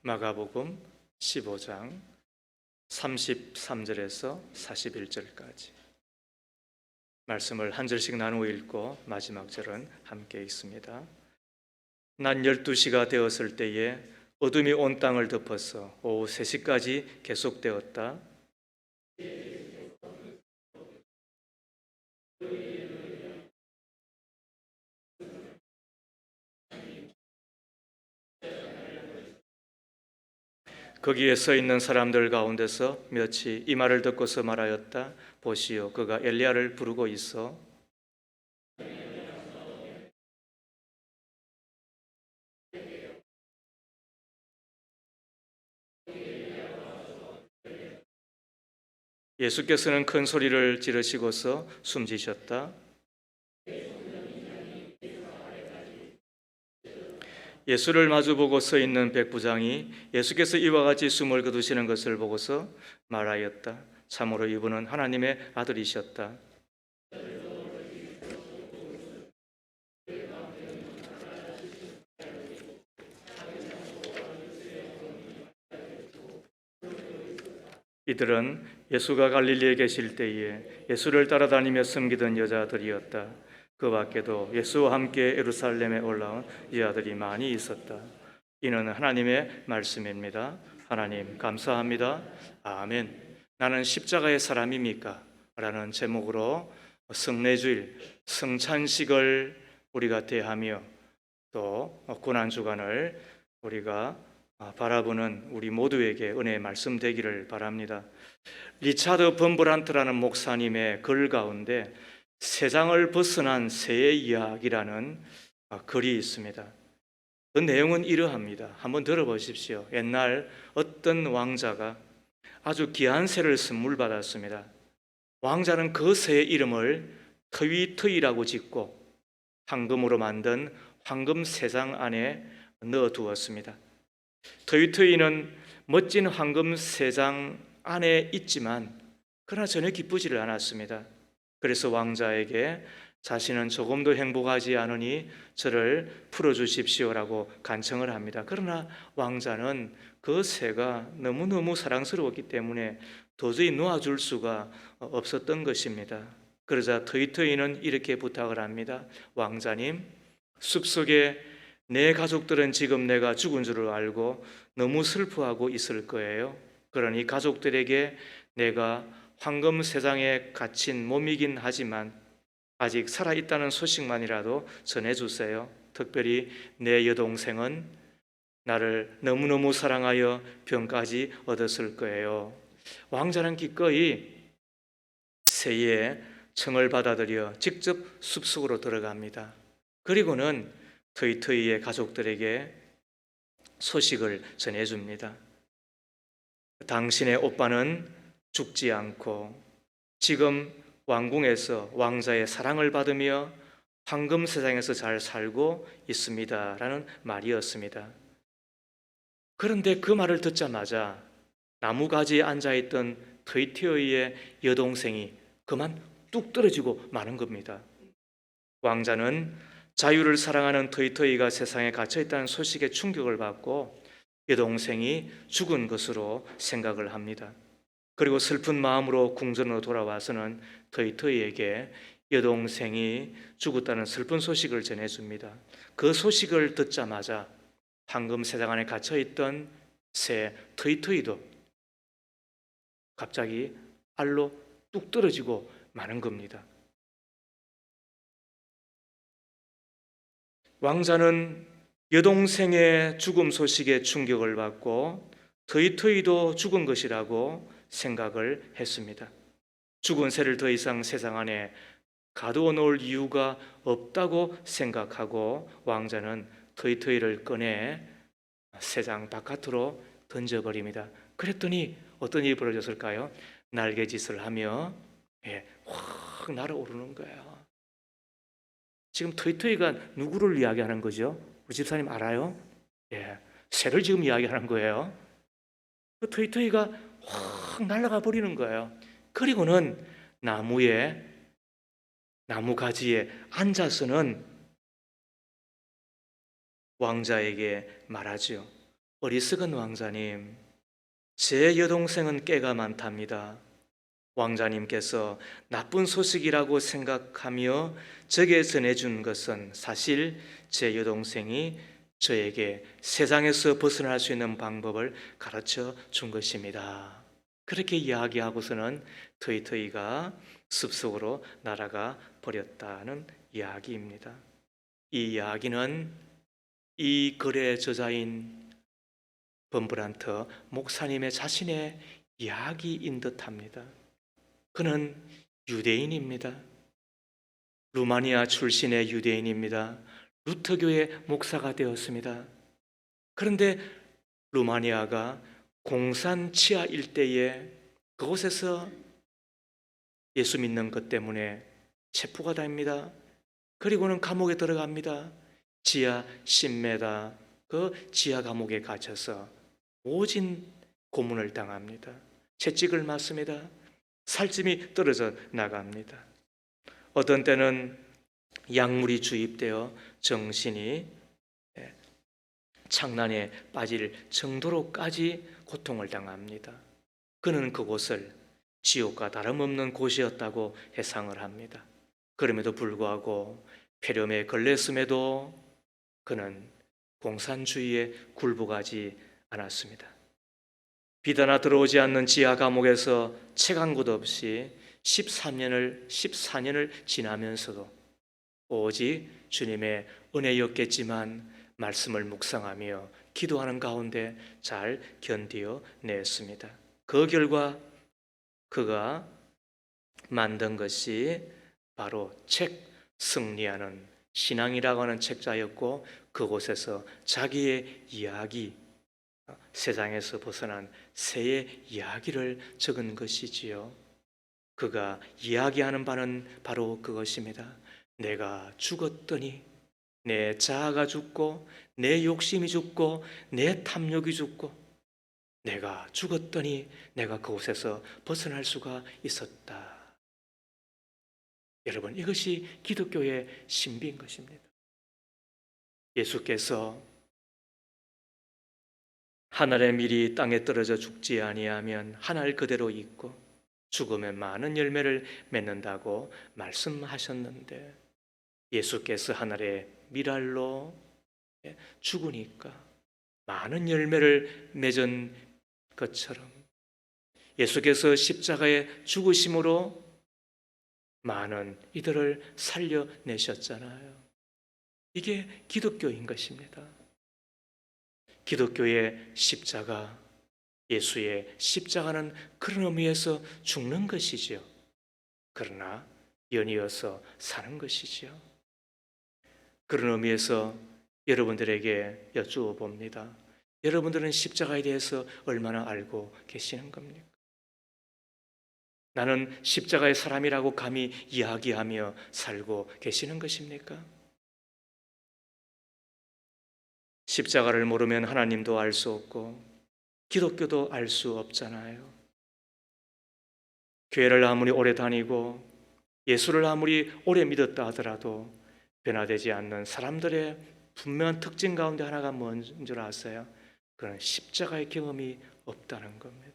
마가복음 15장 33절에서 41절까지 말씀을 한 절씩 나누어 읽고 마지막 절은 함께 읽습니다. 낮 12시가 되었을 때에 어둠이 온 땅을 덮어서 오후 3시까지 계속되었다. 거기에 서 있는 사람들 가운데서 몇이 이 말을 듣고서 말하였다. 보시오, 그가 엘리야를 부르고 있어. 예수께서는 큰 소리를 지르시고서 숨지셨다. 예수를 마주보고 서 있는 백부장이 예수께서 이와 같이 숨을 거두시는 것을 보고서 말하였다. 참으로 이분은 하나님의 아들이셨다. 이들은 예수가 갈릴리에 계실 때에 예수를 따라다니며 섬기던 여자들이었다. 그 밖에도 예수와 함께 예루살렘에 올라온 여자들이 많이 있었다. 이는 하나님의 말씀입니다. 하나님 감사합니다. 아멘. 나는 십자가의 사람입니까? 라는 제목으로 성례주일, 성찬식을 우리가 대하며 또 고난주간을 우리가 바라보는 우리 모두에게 은혜의 말씀 되기를 바랍니다. 리차드 범브란트라는 목사님의 글 가운데 세상을 벗어난 새의 이야기라는 글이 있습니다. 그 내용은 이러합니다. 한번 들어보십시오. 옛날 어떤 왕자가 아주 귀한 새를 선물 받았습니다. 왕자는 그 새의 이름을 트위트이라고 짓고 황금으로 만든 황금 새장 안에 넣어 두었습니다. 트위트이는 멋진 황금 새장 안에 있지만 그러나 전혀 기쁘지를 않았습니다. 그래서 왕자에게 자신은 조금도 행복하지 않으니 저를 풀어주십시오라고 간청을 합니다. 그러나 왕자는 그 새가 너무너무 사랑스러웠기 때문에 도저히 놓아줄 수가 없었던 것입니다. 그러자 트위트이는 이렇게 부탁을 합니다. 왕자님, 숲속에 내 가족들은 지금 내가 죽은 줄을 알고 너무 슬퍼하고 있을 거예요. 그러니 가족들에게 내가 황금 새장에 갇힌 몸이긴 하지만 아직 살아있다는 소식만이라도 전해주세요. 특별히 내 여동생은 나를 너무너무 사랑하여 병까지 얻었을 거예요. 왕자는 기꺼이 새의 청을 받아들여 직접 숲속으로 들어갑니다. 그리고는 트위트이의 가족들에게 소식을 전해줍니다. 당신의 오빠는 죽지 않고 지금 왕궁에서 왕자의 사랑을 받으며 황금 세상에서 잘 살고 있습니다 라는 말이었습니다. 그런데 그 말을 듣자마자 나무가지에 앉아있던 트위트이의 여동생이 그만 뚝 떨어지고 마는 겁니다. 왕자는 자유를 사랑하는 트위트이가 세상에 갇혀있다는 소식에 충격을 받고 여동생이 죽은 것으로 생각을 합니다. 그리고 슬픈 마음으로 궁전으로 돌아와서는 트위트이에게 여동생이 죽었다는 슬픈 소식을 전해줍니다. 그 소식을 듣자마자 황금 새장 안에 갇혀있던 새 트위트이도 갑자기 알로 뚝 떨어지고 마는 겁니다. 왕자는 여동생의 죽음 소식에 충격을 받고 트위트이도 죽은 것이라고 생각을 했습니다. 죽은 새를 더 이상 세상 안에 가두어 놓을 이유가 없다고 생각하고 왕자는 트위트이를 꺼내 새장 바깥으로 던져버립니다. 그랬더니 어떤 일이 벌어졌을까요? 날개짓을 하며 확 날아오르는 거예요. 지금 트위트이가 누구를 이야기하는 거죠? 우리 집사님 알아요? 새를 지금 이야기하는 거예요. 그 트위트이가 확 날아가 버리는 거예요. 그리고는 나무 가지에 앉아서는 왕자에게 말하죠. 어리석은 왕자님, 제 여동생은 깨가 많답니다. 왕자님께서 나쁜 소식이라고 생각하며 제게 전해준 것은 사실 제 여동생이 저에게 세상에서 벗어날 수 있는 방법을 가르쳐 준 것입니다. 그렇게 이야기하고서는 터이터이가 숲속으로 날아가 버렸다는 이야기입니다. 이 이야기는 이 글의 저자인 범브란트 목사님의 자신의 이야기인 듯합니다. 그는 유대인입니다. 루마니아 출신의 유대인입니다. 루터교의 목사가 되었습니다. 그런데 루마니아가 공산 치하 일대에 그곳에서 예수 믿는 것 때문에 체포가 됩니다. 그리고는 감옥에 들어갑니다. 지하 10m 그 지하 감옥에 갇혀서 오진 고문을 당합니다. 채찍을 맞습니다. 살찜이 떨어져 나갑니다. 어떤 때는 약물이 주입되어 정신이 창난에 빠질 정도로까지 고통을 당합니다. 그는 그곳을 지옥과 다름없는 곳이었다고 해상을 합니다. 그럼에도 불구하고 폐렴에 걸렸음에도 그는 공산주의에 굴복하지 않았습니다. 비단아 들어오지 않는 지하 감옥에서 책 한 곳 없이 14년을 지나면서도 오직 주님의 은혜였겠지만 말씀을 묵상하며 기도하는 가운데 잘 견디어 냈습니다. 그 결과 그가 만든 것이 바로 책 승리하는 신앙이라고 하는 책자였고, 그곳에서 자기의 이야기, 세상에서 벗어난 새의 이야기를 적은 것이지요. 그가 이야기하는 바는 바로 그것입니다. 내가 죽었더니 내 자아가 죽고 내 욕심이 죽고 내 탐욕이 죽고 내가 죽었더니 내가 그곳에서 벗어날 수가 있었다. 여러분, 이것이 기독교의 신비인 것입니다. 예수께서 하늘의 밀이 땅에 떨어져 죽지 아니하면 하늘 그대로 있고 죽으면 많은 열매를 맺는다고 말씀하셨는데, 예수께서 하늘의 밀알로 죽으니까 많은 열매를 맺은 것처럼 예수께서 십자가에 죽으심으로 많은 이들을 살려내셨잖아요. 이게 기독교인 것입니다. 기독교의 십자가, 예수의 십자가는 그런 의미에서 죽는 것이죠. 그러나 연이어서 사는 것이죠. 그런 의미에서 여러분들에게 여쭈어 봅니다. 여러분들은 십자가에 대해서 얼마나 알고 계시는 겁니까? 나는 십자가의 사람이라고 감히 이야기하며 살고 계시는 것입니까? 십자가를 모르면 하나님도 알 수 없고 기독교도 알 수 없잖아요. 교회를 아무리 오래 다니고 예수를 아무리 오래 믿었다 하더라도 변화되지 않는 사람들의 분명한 특징 가운데 하나가 뭔 줄 아세요? 그건 십자가의 경험이 없다는 겁니다.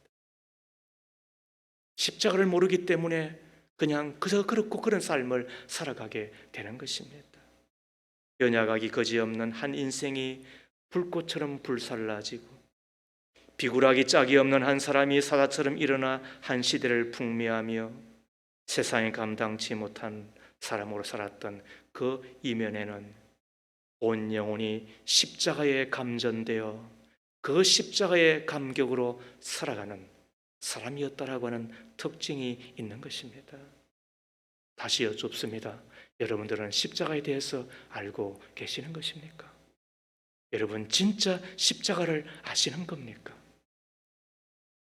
십자가를 모르기 때문에 그냥 그저 그렇고 그런 삶을 살아가게 되는 것입니다. 연약하기 거지없는 한 인생이 불꽃처럼 불살라지고 비굴하기 짝이 없는 한 사람이 사자처럼 일어나 한 시대를 풍미하며 세상에 감당치 못한 사람으로 살았던 그 이면에는 온 영혼이 십자가에 감전되어 그 십자가의 감격으로 살아가는 사람이었다라고 하는 특징이 있는 것입니다. 다시 여쭙습니다. 여러분들은 십자가에 대해서 알고 계시는 것입니까? 여러분 진짜 십자가를 아시는 겁니까?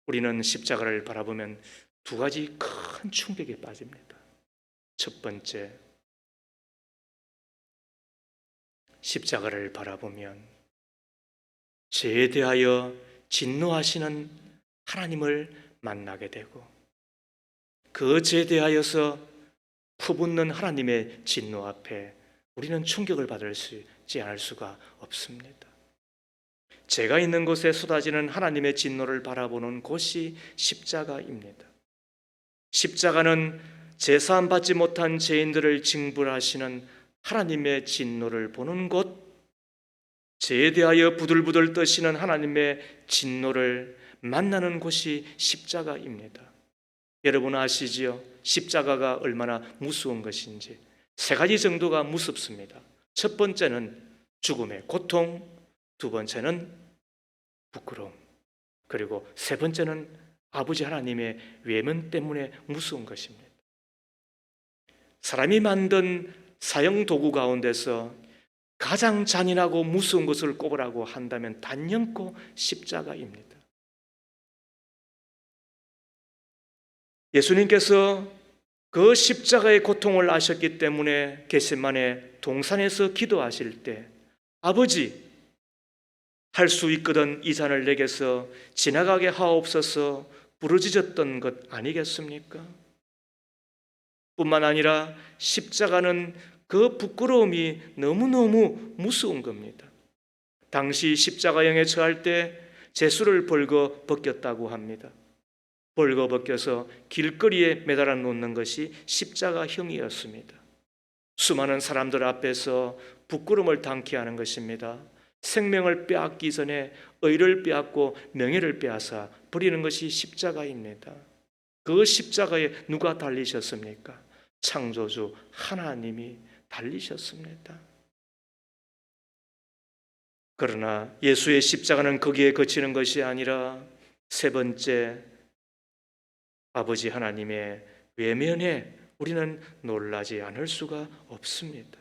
우리는 십자가를 바라보면 두 가지 큰 충격에 빠집니다. 첫 번째, 십자가를 바라보면 죄에 대하여 진노하시는 하나님을 만나게 되고 그 죄에 대하여서 퍼붓는 하나님의 진노 앞에 우리는 충격을 받을 수 있지 않을 수가 없습니다. 제가 있는 곳에 쏟아지는 하나님의 진노를 바라보는 곳이 십자가입니다. 십자가는 제사함 받지 못한 죄인들을 징벌하시는 하나님의 진노를 보는 곳, 죄에 대하여 부들부들 떠시는 하나님의 진노를 만나는 곳이 십자가입니다. 여러분 아시지요? 십자가가 얼마나 무서운 것인지. 세 가지 정도가 무섭습니다. 첫 번째는 죽음의 고통, 두 번째는 부끄러움, 그리고 세 번째는 아버지 하나님의 외면 때문에 무서운 것입니다. 사람이 만든 사형 도구 가운데서 가장 잔인하고 무서운 것을 꼽으라고 한다면 단연코 십자가입니다. 예수님께서 그 십자가의 고통을 아셨기 때문에 겟세마네 동산에서 기도하실 때 아버지, 할 수 있거든 이 잔을 내게서 지나가게 하옵소서 부르짖었던 것 아니겠습니까? 뿐만 아니라 십자가는 그 부끄러움이 너무너무 무서운 겁니다. 당시 십자가형에 처할 때 제수를 벌거 벗겼다고 합니다. 벌거 벗겨서 길거리에 매달아 놓는 것이 십자가형이었습니다. 수많은 사람들 앞에서 부끄러움을 당케 하는 것입니다. 생명을 빼앗기 전에 의를 빼앗고 명예를 빼앗아 버리는 것이 십자가입니다. 그 십자가에 누가 달리셨습니까? 창조주 하나님이 달리셨습니다. 그러나 예수의 십자가는 거기에 그치는 것이 아니라 세 번째, 아버지 하나님의 외면에 우리는 놀라지 않을 수가 없습니다.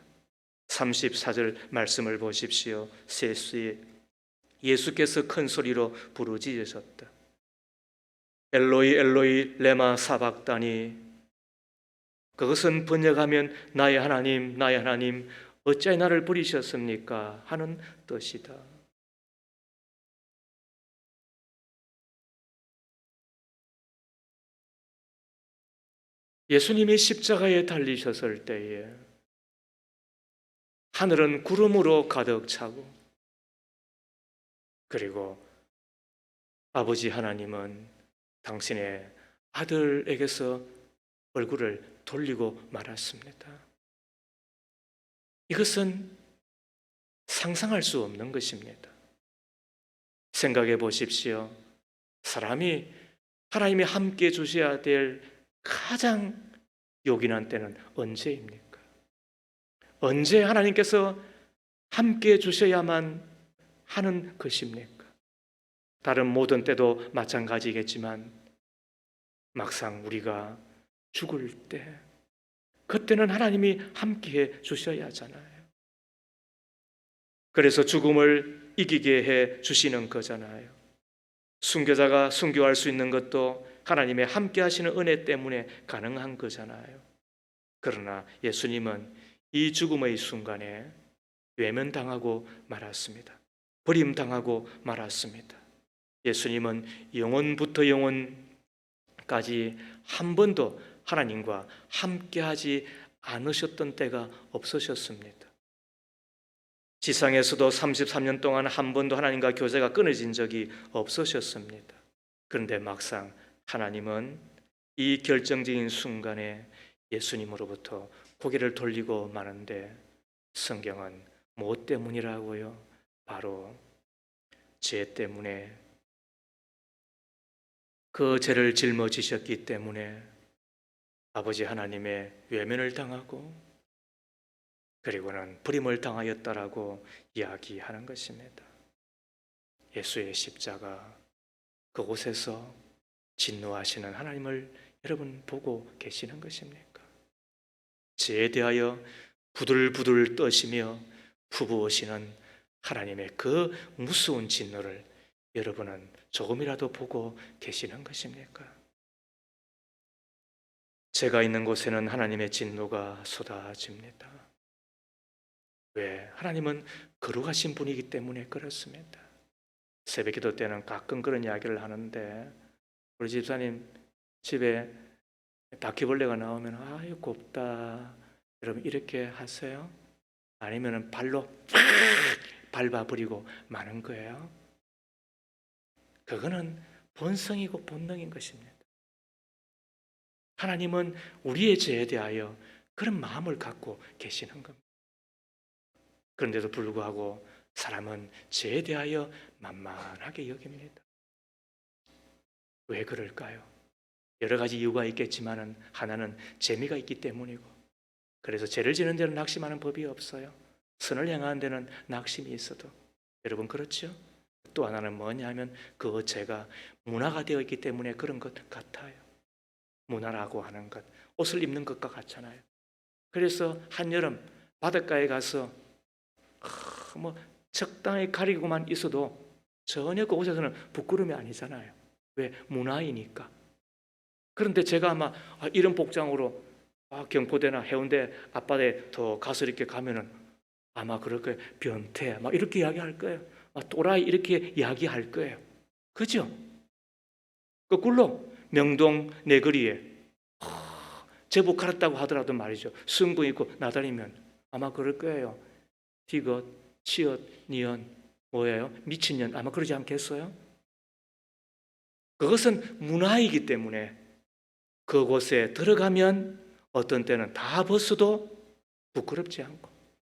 34절 말씀을 보십시오. 셋이 예수께서 큰 소리로 부르짖으셨다. 엘로이 엘로이 레마 사박다니. 그것은 번역하면 나의 하나님 어찌하여 나를 버리셨습니까? 하는 뜻이다. 예수님이 십자가에 달리셨을 때에 하늘은 구름으로 가득 차고, 그리고 아버지 하나님은 당신의 아들에게서 얼굴을 돌리고 말았습니다. 이것은 상상할 수 없는 것입니다. 생각해 보십시오. 사람이 하나님이 함께 주셔야 될 가장 요긴한 때는 언제입니까? 언제 하나님께서 함께 주셔야만 하는 것입니까? 다른 모든 때도 마찬가지겠지만 막상 우리가 죽을 때 그때는 하나님이 함께 주셔야 하잖아요. 그래서 죽음을 이기게 해 주시는 거잖아요. 순교자가 순교할 수 있는 것도 하나님의 함께 하시는 은혜 때문에 가능한 거잖아요. 그러나 예수님은 이 죽음의 순간에 외면당하고 말았습니다. 버림당하고 말았습니다. 예수님은 영원부터 영원까지 한 번도 하나님과 함께하지 않으셨던 때가 없으셨습니다. 지상에서도 33년 동안 한 번도 하나님과 교제가 끊어진 적이 없으셨습니다. 그런데 막상 하나님은 이 결정적인 순간에 예수님으로부터 고개를 돌리고 마는데 성경은 뭐 때문이라고요? 바로 죄 때문에, 그 죄를 짊어지셨기 때문에 아버지 하나님의 외면을 당하고 그리고는 버림을 당하였다라고 이야기하는 것입니다. 예수의 십자가, 그곳에서 진노하시는 하나님을 여러분 보고 계시는 것입니까? 죄에 대하여 부들부들 떠시며 부부으시는 하나님의 그 무서운 진노를 여러분은 조금이라도 보고 계시는 것입니까? 제가 있는 곳에는 하나님의 진노가 쏟아집니다. 왜? 하나님은 거룩하신 분이기 때문에 그렇습니다. 새벽기도 때는 가끔 그런 이야기를 하는데 우리 집사님 집에 바퀴벌레가 나오면 아유 곱다, 여러분 이렇게 하세요? 아니면 발로 팍 밟아버리고 마는 거예요? 그거는 본성이고 본능인 것입니다. 하나님은 우리의 죄에 대하여 그런 마음을 갖고 계시는 겁니다. 그런데도 불구하고 사람은 죄에 대하여 만만하게 여깁니다. 왜 그럴까요? 여러 가지 이유가 있겠지만 하나는 재미가 있기 때문이고, 그래서 죄를 지는 데는 낙심하는 법이 없어요. 선을 행하는 데는 낙심이 있어도. 여러분 그렇죠? 또 하나는 뭐냐면 그 죄가 문화가 되어 있기 때문에 그런 것 같아요. 문화라고 하는 것, 옷을 입는 것과 같잖아요. 그래서 한여름 바닷가에 가서 뭐 적당히 가리고만 있어도 전혀 그곳에서는 부끄러움이 아니잖아요. 왜? 문화이니까. 그런데 제가 아마 이런 복장으로 경포대나 해운대 앞바다에 더 가서 이렇게 가면은 아마 그럴 거예요. 변태 막 이렇게 이야기할 거예요. 또라이 이렇게 이야기할 거예요. 그죠? 거꾸로 명동 내거리에 제복 갈았다고 하더라도 말이죠. 승부 있고 나다니면 아마 그럴 거예요. 디귿, 치읓, 니언, 뭐예요? 미친년 아마 그러지 않겠어요? 그것은 문화이기 때문에 그곳에 들어가면 어떤 때는 다 벗어도 부끄럽지 않고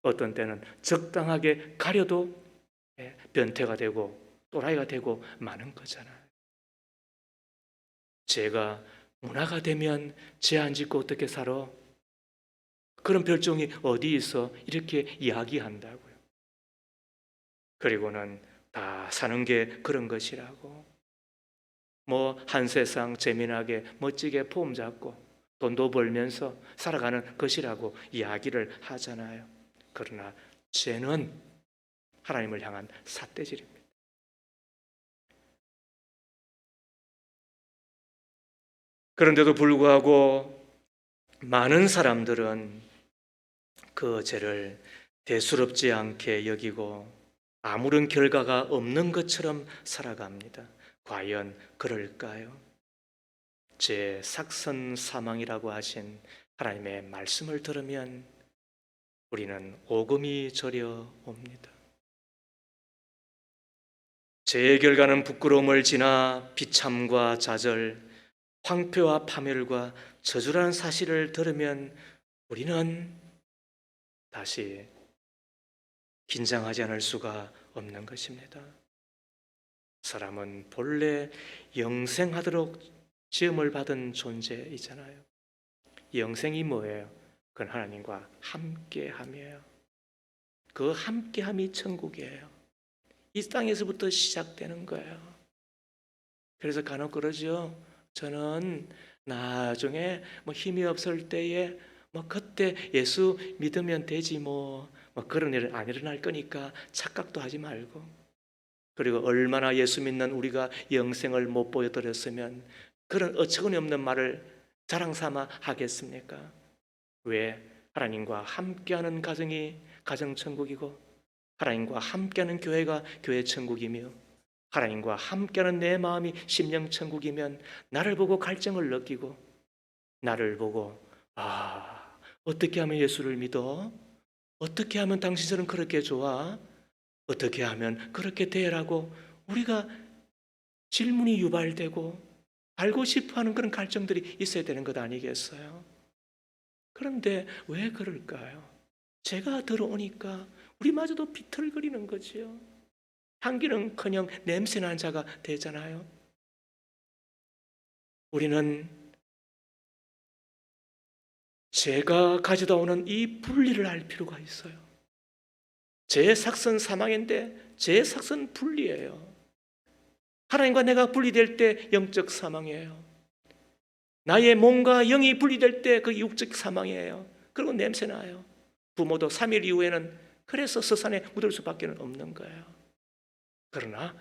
어떤 때는 적당하게 가려도 변태가 되고 또라이가 되고 많은 거잖아요. 죄가 문화가 되면 죄 안 짓고 어떻게 살아? 그런 별종이 어디 있어? 이렇게 이야기한다고요. 그리고는 다 사는 게 그런 것이라고. 뭐 한 세상 재미나게 멋지게 폼 잡고 돈도 벌면서 살아가는 것이라고 이야기를 하잖아요. 그러나 죄는 하나님을 향한 삿대질입니다. 그런데도 불구하고 많은 사람들은 그 죄를 대수롭지 않게 여기고 아무런 결과가 없는 것처럼 살아갑니다. 과연 그럴까요? 제 삭선 사망이라고 하신 하나님의 말씀을 들으면 우리는 오금이 저려옵니다. 죄의 결과는 부끄러움을 지나 비참과 좌절, 황폐와 파멸과 저주라는 사실을 들으면 우리는 다시 긴장하지 않을 수가 없는 것입니다. 사람은 본래 영생하도록 지음을 받은 존재이잖아요. 영생이 뭐예요? 그건 하나님과 함께함이에요. 그 함께함이 천국이에요. 이 땅에서부터 시작되는 거예요. 그래서 간혹 그러죠. 저는 나중에 뭐 힘이 없을 때에 뭐 그때 예수 믿으면 되지 뭐 그런 일은 안 일어날 거니까 착각도 하지 말고, 그리고 얼마나 예수 믿는 우리가 영생을 못 보여드렸으면 그런 어처구니 없는 말을 자랑 삼아 하겠습니까? 왜? 하나님과 함께하는 가정이 가정천국이고 하나님과 함께하는 교회가 교회천국이며 하나님과 함께하는 내 마음이 심령천국이면 나를 보고 갈증을 느끼고 나를 보고 어떻게 하면 예수를 믿어? 어떻게 하면 당신들은 그렇게 좋아? 어떻게 하면 그렇게 되라고 우리가 질문이 유발되고 알고 싶어하는 그런 갈증들이 있어야 되는 것 아니겠어요? 그런데 왜 그럴까요? 죄가 들어오니까 우리마저도 비틀거리는 거지요. 향기는커녕 냄새나는 자가 되잖아요. 우리는 죄가 가져다 오는 이 분리를 알 필요가 있어요. 죄의 삭선 사망인데 죄의 삭선 분리예요. 하나님과 내가 분리될 때 영적 사망이에요. 나의 몸과 영이 분리될 때 그 육적 사망이에요. 그리고 냄새나요. 부모도 3일 이후에는 그래서 서산에 묻을 수밖에 없는 거예요. 그러나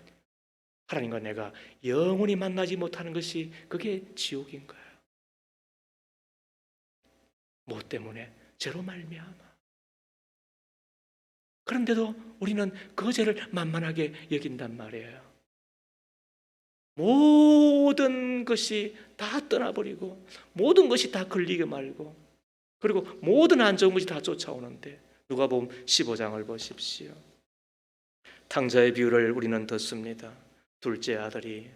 하나님과 내가 영원히 만나지 못하는 것이 그게 지옥인 거예요. 뭐 때문에? 죄로 말미암아. 그런데도 우리는 그 죄를 만만하게 여긴단 말이에요. 모든 것이 다 떠나버리고 모든 것이 다 걸리게 말고 그리고 모든 안 좋은 것이 다 쫓아오는데 누가복음 15장을 보십시오. 탕자의 비유를 우리는 듣습니다. 둘째 아들이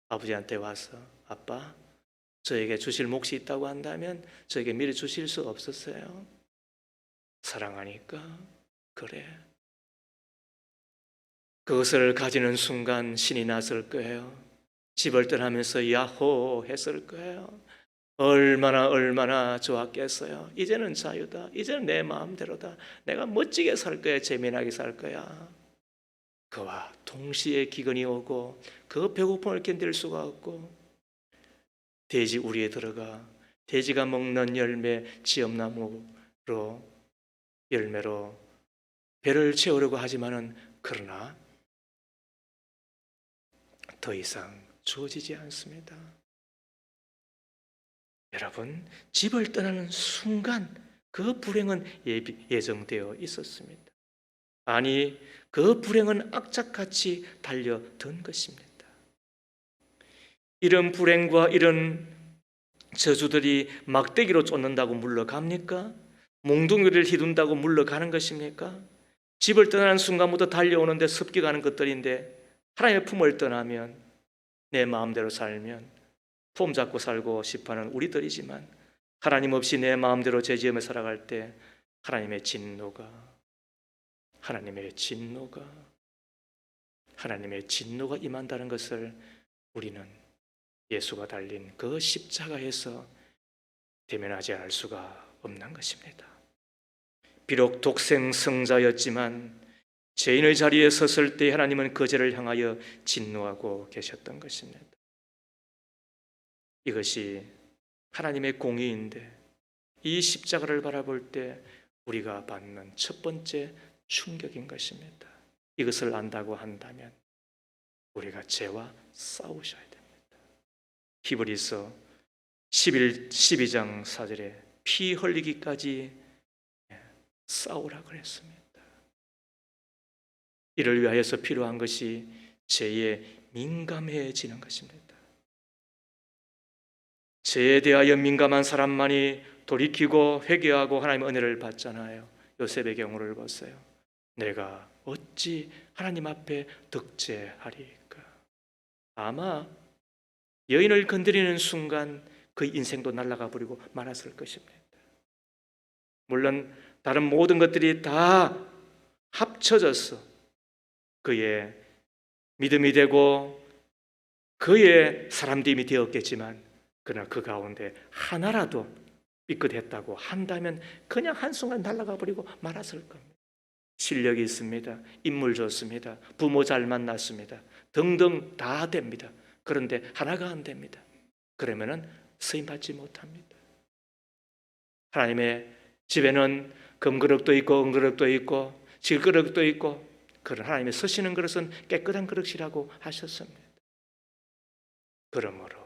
아버지한테 와서 아빠, 저에게 주실 몫이 있다고 한다면 저에게 미리 주실 수 없었어요? 사랑하니까 그래. 그것을 가지는 순간 신이 났을 거예요. 집을 떠나면서 야호 했을 거예요. 얼마나 좋았겠어요. 이제는 자유다. 이제는 내 마음대로다. 내가 멋지게 살 거야. 재미나게 살 거야. 그와 동시에 기근이 오고 그 배고픔을 견딜 수가 없고 돼지 우리에 들어가 돼지가 먹는 열매 지엄나무로 열매로 배를 채우려고 하지만은 그러나 더 이상 주어지지 않습니다. 여러분, 집을 떠나는 순간 그 불행은 예정되어 있었습니다. 아니, 그 불행은 악착같이 달려든 것입니다. 이런 불행과 이런 저주들이 막대기로 쫓는다고 물러갑니까? 몽둥이를 휘둔다고 물러가는 것입니까? 집을 떠나는 순간부터 달려오는데 습격하는 것들인데 하나님의 품을 떠나면 내 마음대로 살면 폼 잡고 살고 싶어하는 우리들이지만 하나님 없이 내 마음대로 죄지으며 살아갈 때 하나님의 진노가 임한다는 것을 우리는 예수가 달린 그 십자가에서 대면하지 않을 수가 없는 것입니다. 비록 독생성자였지만 죄인의 자리에 섰을 때 하나님은 그 죄를 향하여 진노하고 계셨던 것입니다. 이것이 하나님의 공의인데 이 십자가를 바라볼 때 우리가 받는 첫 번째 충격인 것입니다. 이것을 안다고 한다면 우리가 죄와 싸우셔야 됩니다. 히브리서 12장 4절에 피 흘리기까지 싸우라 그랬습니다. 이를 위하여서 필요한 것이 죄에 민감해지는 것입니다. 죄에 대하여 민감한 사람만이 돌이키고 회개하고 하나님의 은혜를 받잖아요. 요셉의 경우를 보세요. 내가 어찌 하나님 앞에 득죄하리까? 아마 여인을 건드리는 순간 그 인생도 날아가 버리고 말았을 것입니다. 물론 다른 모든 것들이 다 합쳐져서 그의 믿음이 되고 그의 사람됨이 되었겠지만 그러나 그 가운데 하나라도 삐끗했다고 한다면 그냥 한순간 날아가 버리고 말았을 겁니다. 실력이 있습니다. 인물 좋습니다. 부모 잘 만났습니다. 등등 다 됩니다. 그런데 하나가 안 됩니다. 그러면은 쓰임받지 못합니다. 하나님의 집에는 금그릇도 있고 은그릇도 있고 질그릇도 있고 그런 하나님의 쓰시는 그릇은 깨끗한 그릇이라고 하셨습니다. 그러므로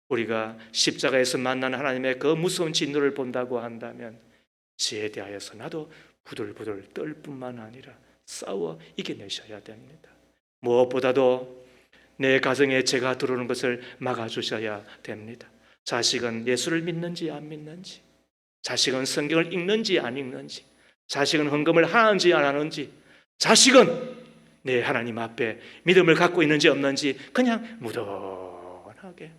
우리가 십자가에서 만난 하나님의 그 무서운 진노를 본다고 한다면 죄에 대하여서 나도 부들부들 떨 뿐만 아니라 싸워 이겨내셔야 됩니다. 무엇보다도 내 가정에 죄가 들어오는 것을 막아주셔야 됩니다. 자식은 예수를 믿는지 안 믿는지, 자식은 성경을 읽는지 안 읽는지, 자식은 헌금을 하는지 안 하는지, 자식은 내 하나님 앞에 믿음을 갖고 있는지 없는지 그냥 무던하게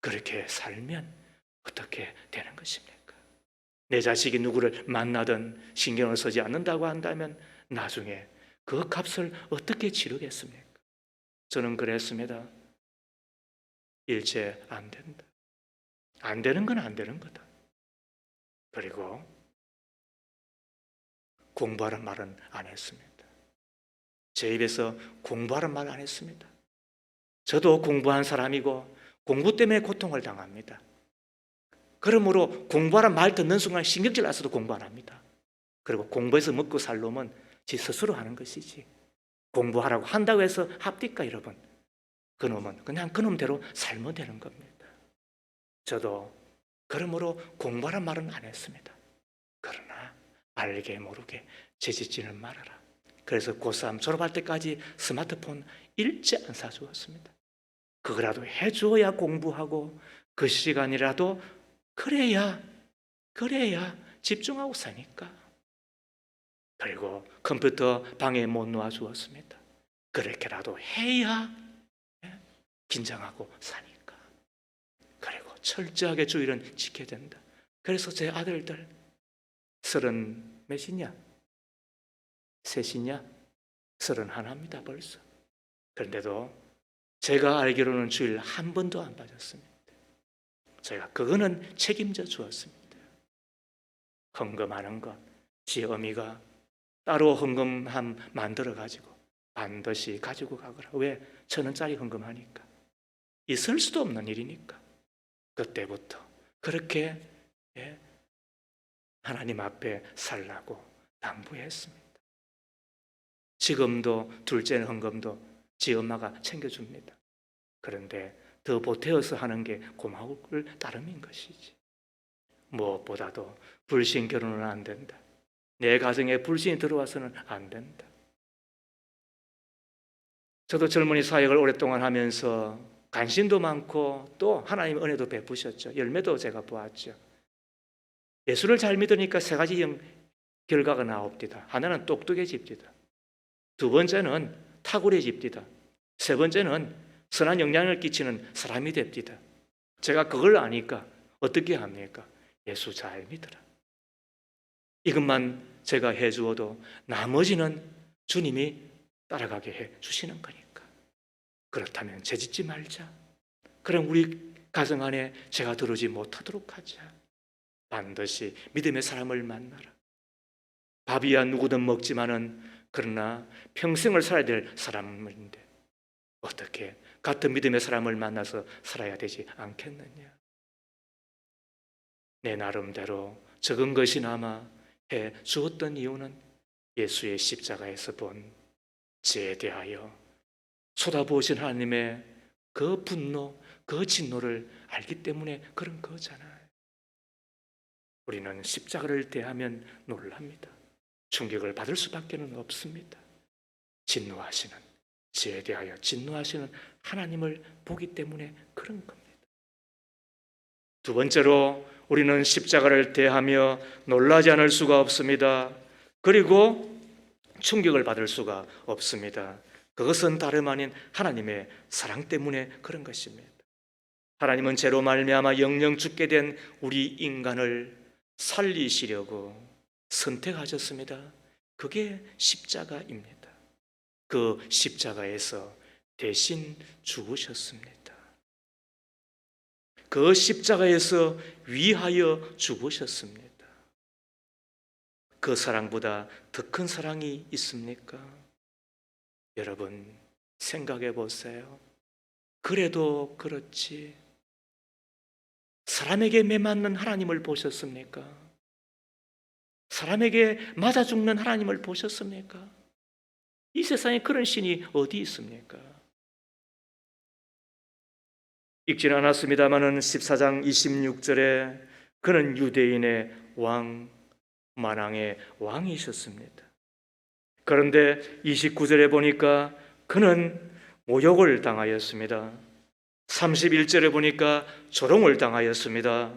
그렇게 살면 어떻게 되는 것입니까? 내 자식이 누구를 만나든 신경을 쓰지 않는다고 한다면 나중에 그 값을 어떻게 치르겠습니까? 저는 그랬습니다. 일체 안 된다. 안 되는 건 안 되는 거다. 그리고 공부하란 말은 안 했습니다. 제 입에서 공부하란 말 안 했습니다. 저도 공부한 사람이고 공부 때문에 고통을 당합니다. 그러므로 공부하란 말 듣는 순간 신경질 나서도 공부 안 합니다. 그리고 공부해서 먹고 살 놈은 지 스스로 하는 것이지 공부하라고 한다고 해서 합니까 여러분? 그 놈은 그냥 그 놈대로 살면 되는 겁니다. 저도 그러므로 공부하란 말은 안 했습니다. 그러나 알게 모르게 죄짓지는 말아라. 그래서 고3 졸업할 때까지 스마트폰 일제 안 사주었습니다. 그거라도 해줘야 공부하고 그 시간이라도 그래야 집중하고 사니까. 그리고 컴퓨터 방에 못 놓아주었습니다. 그렇게라도 해야 긴장하고 사니까. 그리고 철저하게 주의를 지켜야 된다. 그래서 제 아들들 30 몇이냐? 셋이냐? 31입니다 벌써. 그런데도 제가 알기로는 주일 한 번도 안 빠졌습니다. 제가 그거는 책임져 주었습니다. 헌금하는 것, 지 어미가 따로 헌금함 만들어 가지고 반드시 가지고 가거라. 왜? 1,000원짜리 헌금하니까. 있을 수도 없는 일이니까. 그때부터 그렇게 하나님 앞에 살라고 당부했습니다. 지금도 둘째 헌금도 지 엄마가 챙겨줍니다. 그런데 더 보태어서 하는 게 고마울 따름인 것이지. 무엇보다도 불신 결혼은 안 된다. 내 가정에 불신이 들어와서는 안 된다. 저도 젊은이 사역을 오랫동안 하면서 관심도 많고 또 하나님의 은혜도 베푸셨죠. 열매도 제가 보았죠. 예수를 잘 믿으니까 세 가지 결과가 나옵니다. 하나는 똑똑해집니다. 두 번째는 탁월해집니다. 세 번째는 선한 영향을 끼치는 사람이 됩니다. 제가 그걸 아니까 어떻게 합니까? 예수 잘 믿으라. 이것만 제가 해주어도 나머지는 주님이 따라가게 해 주시는 거니까. 그렇다면 죄짓지 말자. 그럼 우리 가정 안에 제가 들어오지 못하도록 하자. 반드시 믿음의 사람을 만나라. 밥이야 누구든 먹지만은 그러나 평생을 살아야 될 사람인데 어떻게 같은 믿음의 사람을 만나서 살아야 되지 않겠느냐. 내 나름대로 적은 것이나마 해 주었던 이유는 예수의 십자가에서 본 죄에 대하여 쏟아부으신 하나님의 그 분노, 그 진노를 알기 때문에 그런 거잖아요. 우리는 십자가를 대하면 놀랍니다. 충격을 받을 수밖에 없습니다. 진노하시는, 죄에 대하여 진노하시는 하나님을 보기 때문에 그런 겁니다. 두 번째로 우리는 십자가를 대하며 놀라지 않을 수가 없습니다. 그리고 충격을 받을 수가 없습니다. 그것은 다름 아닌 하나님의 사랑 때문에 그런 것입니다. 하나님은 죄로 말미암아 영영 죽게 된 우리 인간을 살리시려고 선택하셨습니다. 그게 십자가입니다. 그 십자가에서 대신 죽으셨습니다. 그 십자가에서 위하여 죽으셨습니다. 그 사랑보다 더 큰 사랑이 있습니까? 여러분 생각해 보세요. 그래도 그렇지 사람에게 매맞는 하나님을 보셨습니까? 사람에게 맞아 죽는 하나님을 보셨습니까? 이 세상에 그런 신이 어디 있습니까? 읽지는 않았습니다마는 14장 26절에 그는 유대인의 왕, 만왕의 왕이셨습니다. 그런데 29절에 보니까 그는 모욕을 당하였습니다. 31절에 보니까 조롱을 당하였습니다.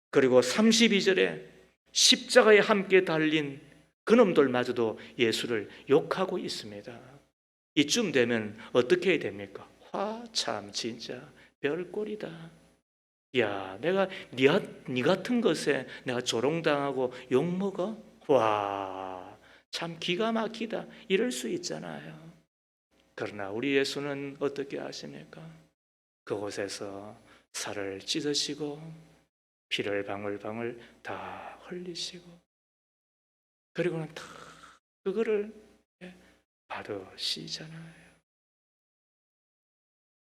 그리고 32절에 십자가에 함께 달린 그놈들마저도 예수를 욕하고 있습니다. 이쯤 되면 어떻게 해야 됩니까? 참 진짜 별꼴이다. 야, 내가 네 같은 것에 내가 조롱당하고 욕먹어? 와, 참 기가 막히다. 이럴 수 있잖아요. 그러나 우리 예수는 어떻게 하십니까? 그곳에서 살을 찢으시고 피를 방울방울 다 흘리시고 그리고는 다 그거를 받으시잖아요.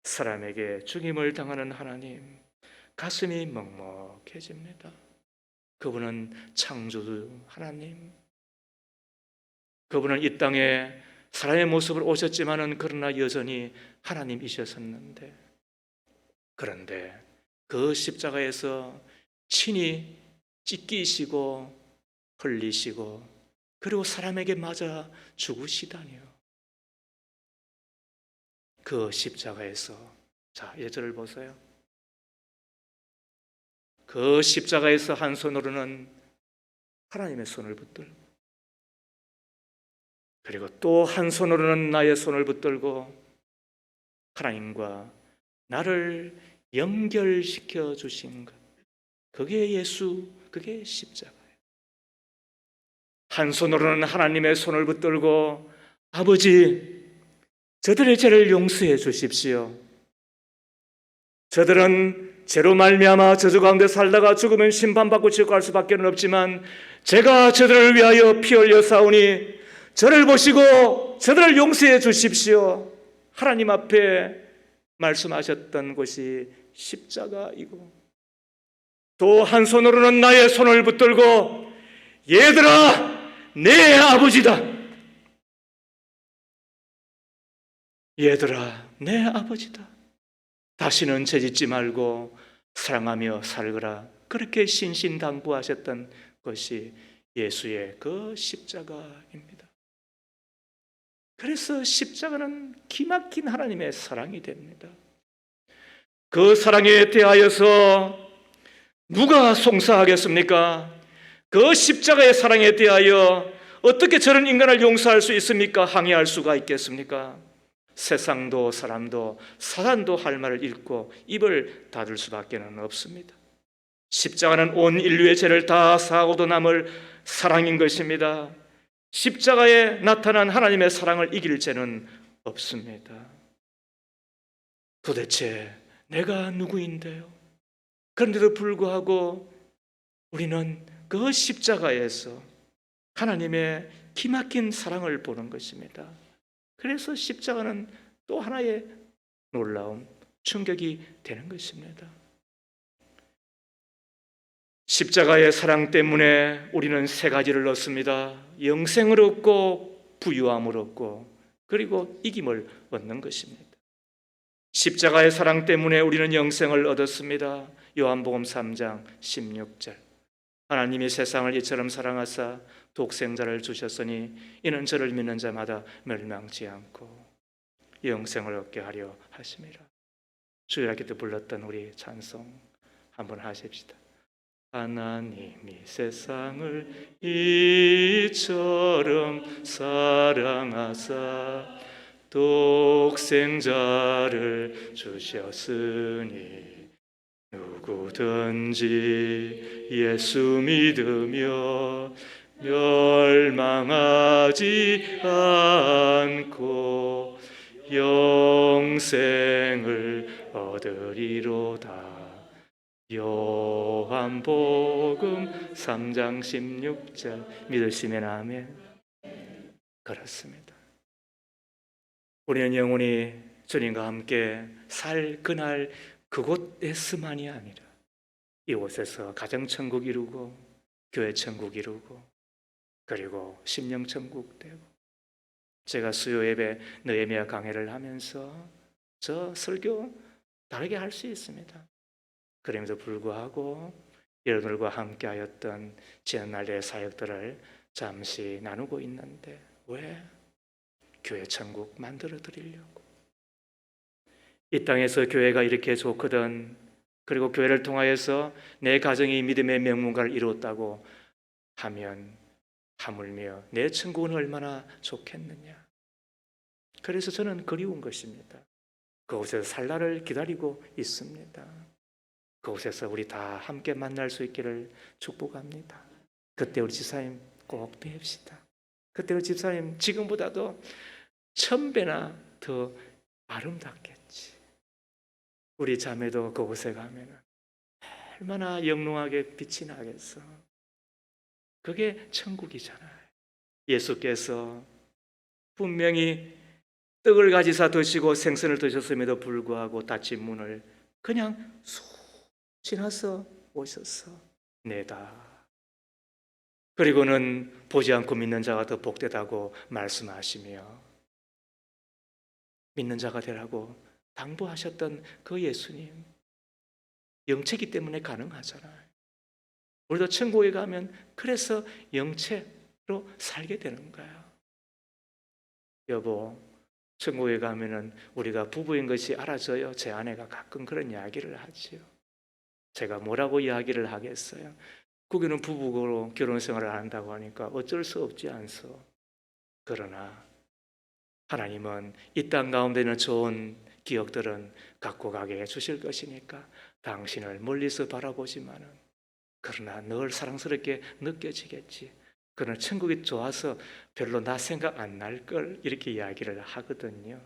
사람에게 죽임을 당하는 하나님, 가슴이 먹먹해집니다. 그분은 창조주 하나님, 그분은 이 땅에 사람의 모습으로 오셨지만은 그러나 여전히 하나님이셨었는데, 그런데 그 십자가에서 친히 찢기시고 흘리시고 그리고 사람에게 맞아 죽으시다니요. 그 십자가에서, 자, 예절을 보세요. 그 십자가에서 한 손으로는 하나님의 손을 붙들고 그리고 또 한 손으로는 나의 손을 붙들고 하나님과 나를 연결시켜 주신 것, 그게 예수, 그게 십자가예요. 한 손으로는 하나님의 손을 붙들고 아버지, 저들의 죄를 용서해 주십시오. 저들은 죄로 말미암아 저주 가운데 살다가 죽으면 심판받고 지옥 갈 수밖에 없지만 제가 저들을 위하여 피 흘려 싸우니 저를 보시고 저들을 용서해 주십시오. 하나님 앞에 말씀하셨던 것이 십자가이고, 또 한 손으로는 나의 손을 붙들고 얘들아, 내 아버지다. 얘들아, 내 아버지다. 다시는 죄짓지 말고 사랑하며 살거라. 그렇게 신신당부하셨던 것이 예수의 그 십자가입니다. 그래서 십자가는 기막힌 하나님의 사랑이 됩니다. 그 사랑에 대하여서 누가 송사하겠습니까? 그 십자가의 사랑에 대하여 어떻게 저런 인간을 용서할 수 있습니까? 항의할 수가 있겠습니까? 세상도 사람도 사단도 할 말을 잃고 입을 닫을 수밖에 없습니다. 십자가는 온 인류의 죄를 다 사하고도 남을 사랑인 것입니다. 십자가에 나타난 하나님의 사랑을 이길 죄는 없습니다. 도대체 내가 누구인데요? 그런데도 불구하고 우리는 그 십자가에서 하나님의 기막힌 사랑을 보는 것입니다. 그래서 십자가는 또 하나의 놀라움, 충격이 되는 것입니다. 십자가의 사랑 때문에 우리는 세 가지를 얻습니다. 영생을 얻고 부유함을 얻고 그리고 이김을 얻는 것입니다. 십자가의 사랑 때문에 우리는 영생을 얻었습니다. 요한복음 3장 16절. 하나님이 세상을 이처럼 사랑하사 독생자를 주셨으니 이는 저를 믿는 자마다 멸망치 않고 영생을 얻게 하려 하심이라. 주일학교 때 불렀던 우리 찬송 한번 하십시다. 하나님이 세상을 이처럼 사랑하사 독생자를 주셨으니 누구든지 예수 믿으며 멸망하지 않고 영생을 얻으리로다. 요한복음 3장 16절. 믿으시면 아멘. 그렇습니다. 우리는 영원히 주님과 함께 살 그날 그곳에서만이 아니라 이곳에서 가정천국 이루고 교회천국 이루고 그리고 심령천국 되고, 제가 수요 예배 느헤미야 강해를 하면서 저 설교 다르게 할 수 있습니다. 그럼에도 불구하고 여러분들과 함께 하였던 지난날의 사역들을 잠시 나누고 있는데 왜? 교회 천국 만들어 드리려고. 이 땅에서 교회가 이렇게 좋거든, 그리고 교회를 통하여서 내 가정이 믿음의 명문가를 이루었다고 하면 하물며 내 천국은 얼마나 좋겠느냐. 그래서 저는 그리운 것입니다. 그곳에서 살 날을 기다리고 있습니다. 그곳에서 우리 다 함께 만날 수 있기를 축복합니다. 그때 우리 집사님 꼭 뵙시다. 그때 우리 집사님 지금보다도 1000배나 더 아름답겠지. 우리 자매도 그곳에 가면 얼마나 영롱하게 빛이 나겠어. 그게 천국이잖아요. 예수께서 분명히 떡을 가지사 드시고 생선을 드셨음에도 불구하고 닫힌 문을 그냥 쑥 지나서 오셔서 내다. 그리고는 보지 않고 믿는 자가 더 복되다고 말씀하시며 믿는 자가 되라고 당부하셨던 그 예수님, 영체이기 때문에 가능하잖아요. 우리도 천국에 가면 그래서 영체로 살게 되는 거예요. 여보, 천국에 가면은 우리가 부부인 것이 알아져요. 제 아내가 가끔 그런 이야기를 하지요. 제가 뭐라고 이야기를 하겠어요? 거기는 부부로 결혼 생활을 한다고 하니까 어쩔 수 없지 않소. 그러나 하나님은 이 땅 가운데 있는 좋은 기억들은 갖고 가게 해주실 것이니까 당신을 멀리서 바라보지만은, 그러나 늘 사랑스럽게 느껴지겠지. 그러나 천국이 좋아서 별로 나 생각 안 날 걸, 이렇게 이야기를 하거든요.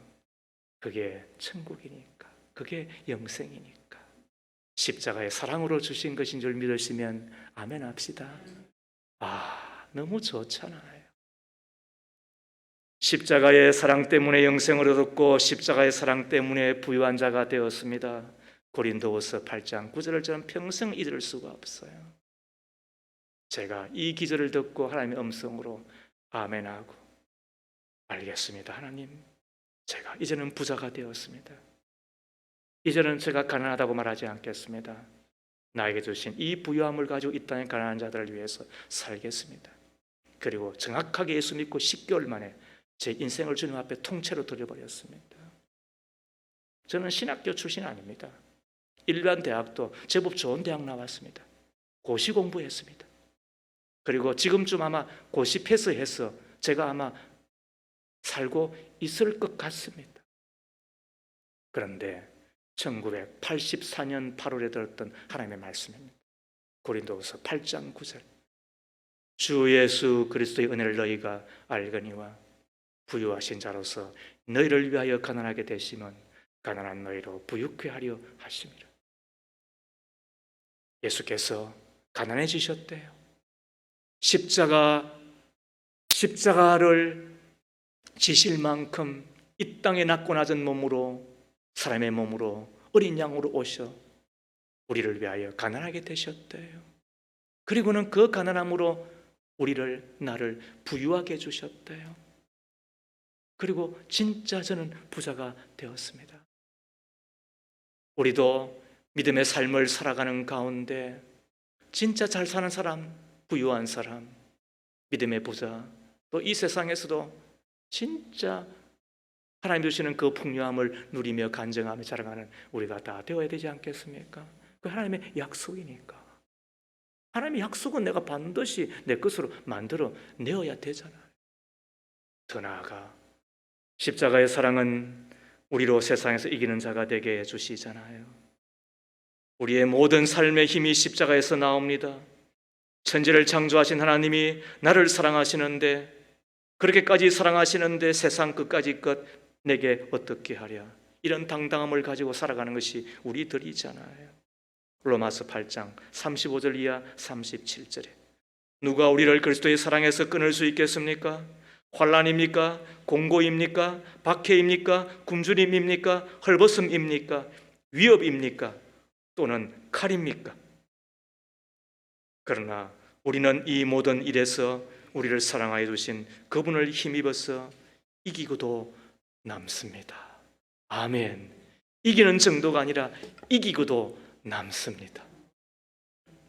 그게 천국이니까, 그게 영생이니까. 십자가의 사랑으로 주신 것인 줄 믿으시면 아멘 합시다. 너무 좋잖아요. 십자가의 사랑 때문에 영생을 얻었고 십자가의 사랑 때문에 부유한 자가 되었습니다. 고린도후서 8장 9절을 저는 평생 잊을 수가 없어요. 제가 이 기절을 듣고 하나님의 음성으로 아멘하고, 알겠습니다 하나님, 제가 이제는 부자가 되었습니다. 이제는 제가 가난하다고 말하지 않겠습니다. 나에게 주신 이 부유함을 가지고 이 땅의 가난한 자들을 위해서 살겠습니다. 그리고 정확하게 예수 믿고 10개월 만에 제 인생을 주님 앞에 통째로 드려버렸습니다. 저는 신학교 출신 아닙니다. 일반 대학도 제법 좋은 대학 나왔습니다. 고시 공부했습니다. 그리고 지금쯤 아마 고시 패스해서 제가 아마 살고 있을 것 같습니다. 그런데 1984년 8월에 들었던 하나님의 말씀입니다. 고린도후서 8장 9절. 주 예수 그리스도의 은혜를 너희가 알거니와 부유하신 자로서 너희를 위하여 가난하게 되심은 가난한 너희로 부유케 하려 하심이라. 예수께서 가난해지셨대요. 십자가를 지실 만큼 이 땅에 낮고 낮은 몸으로, 사람의 몸으로 어린 양으로 오셔 우리를 위하여 가난하게 되셨대요. 그리고는 그 가난함으로 나를 부유하게 해주셨대요. 그리고 진짜 저는 부자가 되었습니다. 우리도 믿음의 삶을 살아가는 가운데 진짜 잘 사는 사람, 부유한 사람, 믿음의 부자, 또 이 세상에서도 진짜 하나님 주시는 그 풍요함을 누리며 간증하며 자랑하는 우리가 다 되어야 되지 않겠습니까? 그 하나님의 약속이니까. 하나님의 약속은 내가 반드시 내 것으로 만들어 내어야 되잖아요. 더 나아가 십자가의 사랑은 우리로 세상에서 이기는 자가 되게 해주시잖아요. 우리의 모든 삶의 힘이 십자가에서 나옵니다. 천지를 창조하신 하나님이 나를 사랑하시는데, 그렇게까지 사랑하시는데 세상 끝까지 것 내게 어떻게 하랴, 이런 당당함을 가지고 살아가는 것이 우리들이잖아요. 로마서 8장 35절 이하 37절에 누가 우리를 그리스도의 사랑에서 끊을 수 있겠습니까? 환난입니까? 공고입니까? 박해입니까? 굶주림입니까? 헐벗음입니까? 위협입니까? 또는 칼입니까? 그러나 우리는 이 모든 일에서 우리를 사랑하여 주신 그분을 힘입어서 이기고도 남습니다. 아멘. 이기는 정도가 아니라 이기고도 남습니다.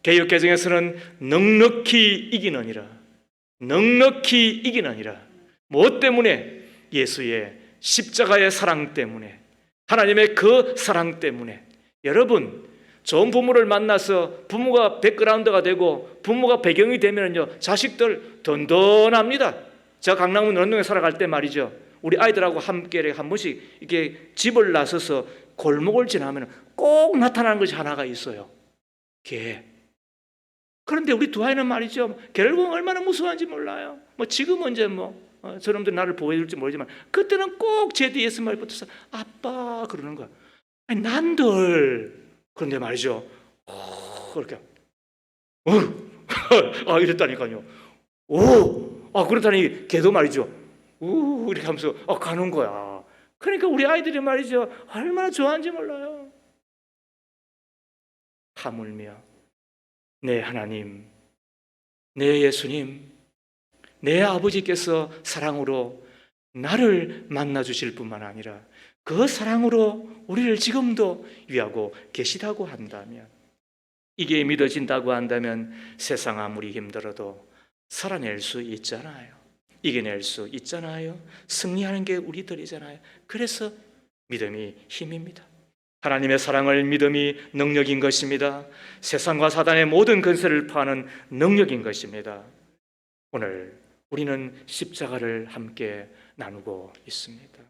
개역개정에서는 넉넉히 이기느니라, 넉넉히 이기느니라. 무엇 때문에? 예수의 십자가의 사랑 때문에, 하나님의 그 사랑 때문에. 여러분, 좋은 부모를 만나서 부모가 백그라운드가 되고 부모가 배경이 되면요, 자식들 든든합니다. 제가 강남구 논동에 살아갈 때 말이죠, 우리 아이들하고 함께 한 번씩 이렇게 집을 나서서 골목을 지나면 꼭 나타나는 것이 하나가 있어요. 개. 그런데 우리 두 아이는 말이죠, 개를 보면 얼마나 무서워하는지 몰라요. 지금은 이제 저놈들 나를 보호해줄지 모르지만 그때는 꼭 제 뒤에서 말 붙어서 아빠 그러는 거야. 아니, 난들. 그런데 말이죠, 그렇게 이랬다니까요. 그렇다니 걔도 말이죠, 이렇게 하면서 가는 거야. 그러니까 우리 아이들이 말이죠, 얼마나 좋아하는지 몰라요. 하물며 내 하나님, 내 예수님, 내 아버지께서 사랑으로 나를 만나 주실 뿐만 아니라 그 사랑으로 우리를 지금도 위하고 계시다고 한다면, 이게 믿어진다고 한다면 세상 아무리 힘들어도 살아낼 수 있잖아요. 이겨낼 수 있잖아요. 승리하는 게 우리들이잖아요. 그래서 믿음이 힘입니다. 하나님의 사랑을 믿음이 능력인 것입니다. 세상과 사단의 모든 근세를 파는 능력인 것입니다. 오늘 우리는 십자가를 함께 나누고 있습니다.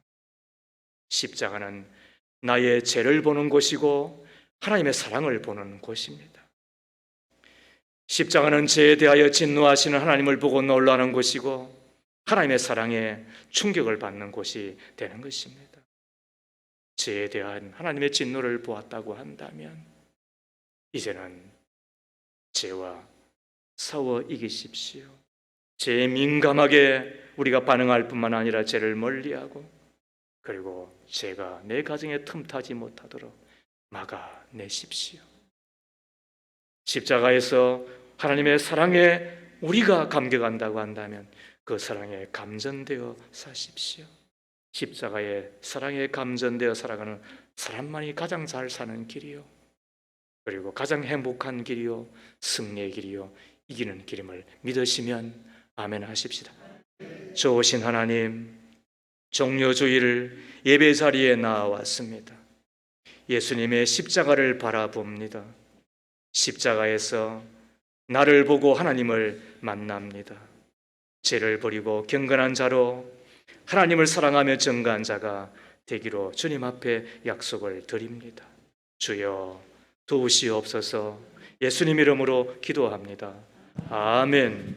십자가는 나의 죄를 보는 곳이고 하나님의 사랑을 보는 곳입니다. 십자가는 죄에 대하여 진노하시는 하나님을 보고 놀라는 곳이고 하나님의 사랑에 충격을 받는 곳이 되는 것입니다. 죄에 대한 하나님의 진노를 보았다고 한다면 이제는 죄와 싸워 이기십시오. 죄에 민감하게 우리가 반응할 뿐만 아니라 죄를 멀리하고 그리고 죄가 내 가정에 틈타지 못하도록 막아내십시오. 십자가에서 하나님의 사랑에 우리가 감격한다고 한다면 그 사랑에 감전되어 사십시오. 십자가의 사랑에 감전되어 살아가는 사람만이 가장 잘 사는 길이요, 그리고 가장 행복한 길이요, 승리의 길이요, 이기는 길임을 믿으시면 아멘 하십시다. 좋으신 하나님, 종료주일 예배 자리에 나왔습니다. 예수님의 십자가를 바라봅니다. 십자가에서 나를 보고 하나님을 만납니다. 죄를 버리고 경건한 자로 하나님을 사랑하며 증거한 자가 되기로 주님 앞에 약속을 드립니다. 주여 도우시옵소서. 예수님 이름으로 기도합니다. 아멘.